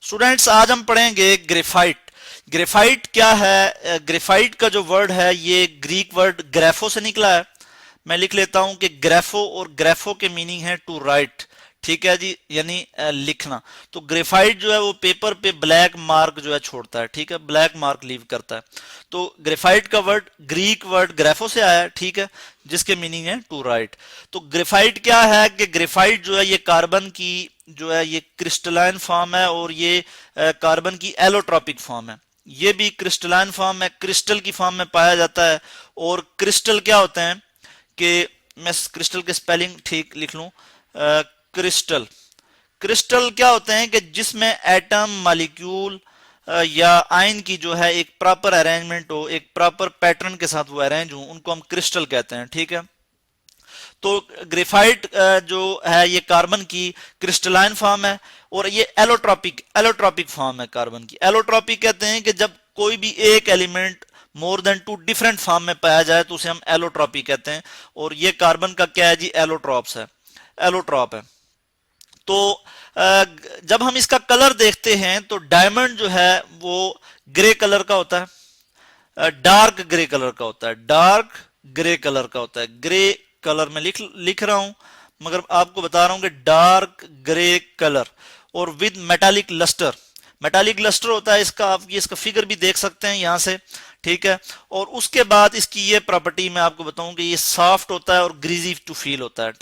Students आज हम पढ़ेंगे ग्रेफाइट। ग्रेफाइट क्या है? ग्रेफाइट का जो वर्ड है ये ग्रीक वर्ड ग्रेफो से निकला है। मैं लिख लेता हूं कि ग्रेफो, और ग्रेफो के मीनिंग है टू राइट। ठीक है जी, यानी लिखना। तो ग्रेफाइट जो है वो पेपर पे ब्लैक मार्क जो है छोड़ता है। ठीक है, ब्लैक मार्क लीव करता है। तो ग्रेफाइट का वर्ड ग्रीक वर्ड ग्रेफो से आया है। ठीक है, जिसके मीनिंग है टू राइट। तो ग्रेफाइट क्या है कि ग्रेफाइट जो है ये कार्बन की जो है ये क्रिस्टलाइन फॉर्म है, और ये कार्बन की एलोट्रॉपिक फॉर्म है। ये भी क्रिस्टलाइन फॉर्म है, क्रिस्टल की फॉर्म में पाया जाता है। और क्रिस्टल क्या होते हैं कि मैं क्रिस्टल के स्पेलिंग ठीक लिख लूं। क्रिस्टल क्रिस्टल क्या होते हैं कि जिसमें एटम मॉलिक्यूल या आयन की जो है एक प्रॉपर अरेंजमेंट हो, एक प्रॉपर पैटर्न के साथ वो अरेंज हो, उनको हम क्रिस्टल कहते हैं। ठीक है, तो ग्रेफाइट जो है ये कार्बन की क्रिस्टलाइन फॉर्म है, और ये एलोट्रॉपिक फॉर्म है कार्बन की। एलोट्रॉपिक कहते हैं कि जब कोई भी एक element more than two different form में पाया जाए तो उसे हम एलोट्रॉपिक कहते हैं। और ये कार्बन का क्या है जी? एलोट्रॉप है। तो जब हम इसका कलर देखते हैं तो डायमंड जो है वो ग्रे कलर का होता है, डार्क ग्रे कलर का होता है, डार्क ग्रे कलर का होता है। ग्रे कलर में लिख रहा हूं, मगर आपको बता रहा हूं कि डार्क ग्रे कलर, और with metallic lustre. Metallic lustre होता है इसका, आप ये इसका फिगर भी देख सकते हैं यहां से। ठीक है, और उसके बाद इसकी ये प्रॉपर्टी मैं आपको बताऊं कि ये सॉफ्ट होता है और ग्रीजी टू फील होता है।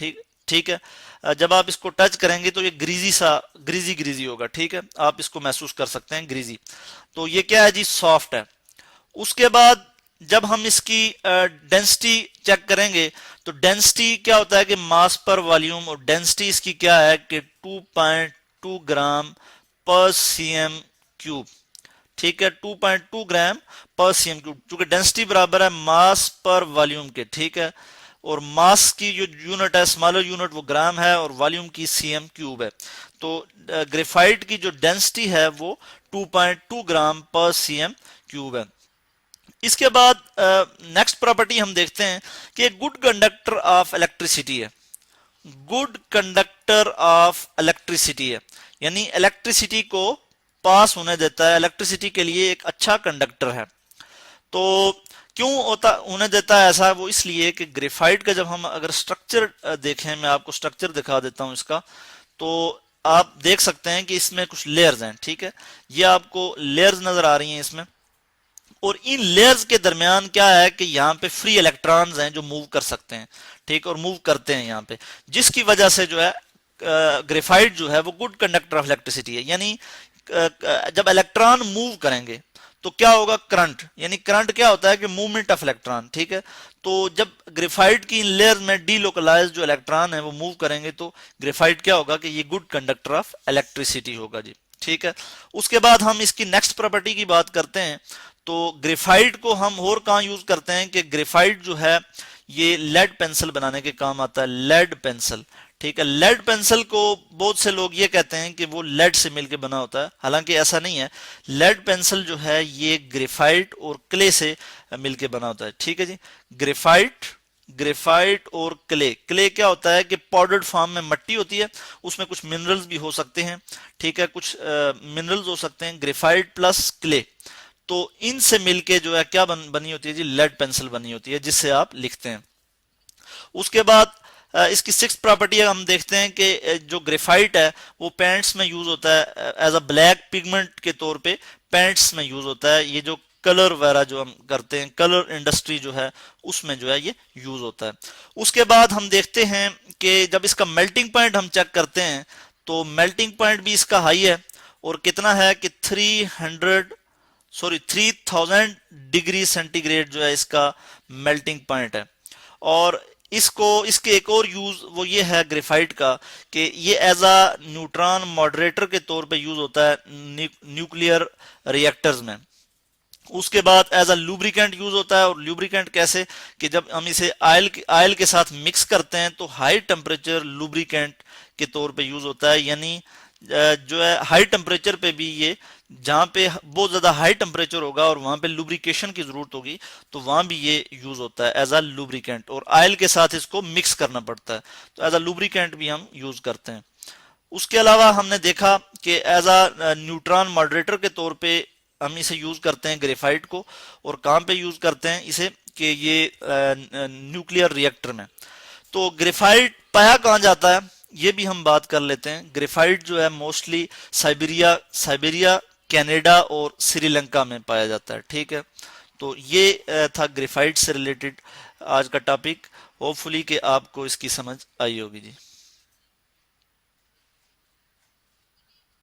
ठीक है, जब आप इसको टच करेंगे तो ये ग्रीजी होगा। ठीक है, आप इसको महसूस कर सकते हैं ग्रीजी। तो ये क्या है जी? सॉफ्ट है। उसके बाद जब हम इसकी डेंसिटी चेक करेंगे तो डेंसिटी क्या होता है कि मास पर वॉल्यूम, और डेंसिटी इसकी क्या है कि 2.2 ग्राम पर सीएम क्यूब। ठीक है, 2.2 ग्राम पर सीएम क्यूब, क्योंकि डेंसिटी बराबर है मास पर वॉल्यूम के। ठीक है, और मास की जो यूनिट है, स्मॉलर यूनिट, वो ग्राम है, और वॉल्यूम की सीएम क्यूब है। तो ग्रेफाइट की जो डेंसिटी है वो 2.2 ग्राम पर सीएम क्यूब है। इसके बाद नेक्स्ट प्रॉपर्टी हम देखते हैं कि गुड कंडक्टर ऑफ इलेक्ट्रिसिटी है। गुड कंडक्टर ऑफ इलेक्ट्रिसिटी है, यानी इलेक्ट्रिसिटी को पास होने देता है, इलेक्ट्रिसिटी के लिए एक अच्छा कंडक्टर है। तो क्यों होने देता है ऐसा? वो इसलिए कि ग्रेफाइट का जब हम अगर स्ट्रक्चर देखें, मैं आपको स्ट्रक्चर दिखा देता हूं इसका, तो आप देख सकते हैं कि इसमें कुछ लेयर्स हैं। ठीक है, ये आपको लेयर्स नजर आ रही हैं इसमें, और इन लेयर्स के दरमियान क्या है कि यहाँ पे फ्री इलेक्ट्रॉन्स हैं जो मूव कर सकते हैं। ठीक, और मूव करते हैं यहाँ पे, जिसकी वजह से जो है ग्रेफाइट जो है वो गुड कंडक्टर ऑफ इलेक्ट्रिसिटी है। यानी जब इलेक्ट्रॉन मूव करेंगे तो क्या होगा? करंट, यानी करंट क्या होता है कि मूवमेंट ऑफ इलेक्ट्रॉन। ठीक है, तो जब ग्रेफाइट की इन लेयर में डीलोकलाइज जो इलेक्ट्रॉन है वो मूव करेंगे तो ग्रेफाइट क्या होगा कि ये गुड कंडक्टर ऑफ इलेक्ट्रिसिटी होगा जी। ठीक है, उसके बाद हम इसकी नेक्स्ट प्रॉपर्टी की बात करते हैं। तो ग्रेफाइट को हम और कहाँ यूज करते हैं कि ग्रेफाइट जो है ये लेड पेंसिल बनाने के काम आता है। लेड पेंसिल, ठीक है, लेड पेंसिल को बहुत से लोग ये कहते हैं कि वो लेड से मिलकर बना होता है, हालांकि ऐसा नहीं है। लेड पेंसिल जो है ये ग्रेफाइट और क्ले से मिलकर बना होता है। ठीक है जी, ग्रेफाइट और क्ले क्या होता है कि पाउडर्ड फॉर्म में मट्टी होती है, उसमें कुछ मिनरल्स भी हो सकते हैं। ठीक है, कुछ मिनरल्स हो सकते हैं, ग्रेफाइट प्लस क्ले। तो इनसे मिलके जो है क्या बनी होती है जी? लेड पेंसिल बनी होती है, जिससे आप लिखते हैं। उसके बाद इसकी सिक्स्थ प्रॉपर्टी हम देखते हैं कि जो ग्रेफाइट है वो पेंट्स में यूज होता है, एज अ ब्लैक पिगमेंट के तौर पे पेंट्स में यूज होता है। ये जो कलर वगैरह जो हम करते हैं, कलर इंडस्ट्री जो है उसमें जो है ये यूज होता है। उसके बाद हम देखते हैं कि जब इसका मेल्टिंग पॉइंट हम चेक करते हैं तो मेल्टिंग पॉइंट भी इसका हाई है, और कितना है कि 3000 डिग्री सेंटीग्रेड जो है इसका मेल्टिंग पॉइंट है। और इसके एक और यूज वो ये है ग्रेफाइट का कि ये एज अ न्यूट्रॉन मॉडरेटर के तौर पे यूज होता है न्यूक्लियर रिएक्टर्स में। उसके बाद एज अ लुब्रिकेंट यूज होता है। और लुब्रिकेंट कैसे? कि जब हम इसे ऑयल के साथ मिक्स करते हैं तो हाई टेम्परेचर लुब्रिकेंट के तौर पे यूज होता है। यानी जो है हाई टेम्परेचर पे भी ये, जहां पे बहुत ज्यादा हाई टेम्परेचर होगा और वहां पे लुब्रिकेशन की जरूरत होगी तो वहां भी ये यूज होता है एज अ लुब्रिकेंट, और ऑयल के साथ इसको मिक्स करना पड़ता है, तो एज अ लुब्रिकेंट भी हम यूज करते हैं। उसके अलावा हमने देखा कि एज अ न्यूट्रॉन मॉडरेटर के तौर पे हम इसे यूज करते हैं ग्रेफाइट को। और कहाँ पे यूज करते हैं इसे, कि ये न्यूक्लियर रिएक्टर में। तो ग्रेफाइट पाया कहाँ जाता है ये भी हम बात कर लेते हैं। ग्रेफाइट जो है मोस्टली साइबेरिया साइबेरिया कनाडा और श्रीलंका में पाया जाता है। ठीक है, तो ये था ग्रेफाइट से रिलेटेड आज का टॉपिक। होपफुली कि आपको इसकी समझ आई होगी जी।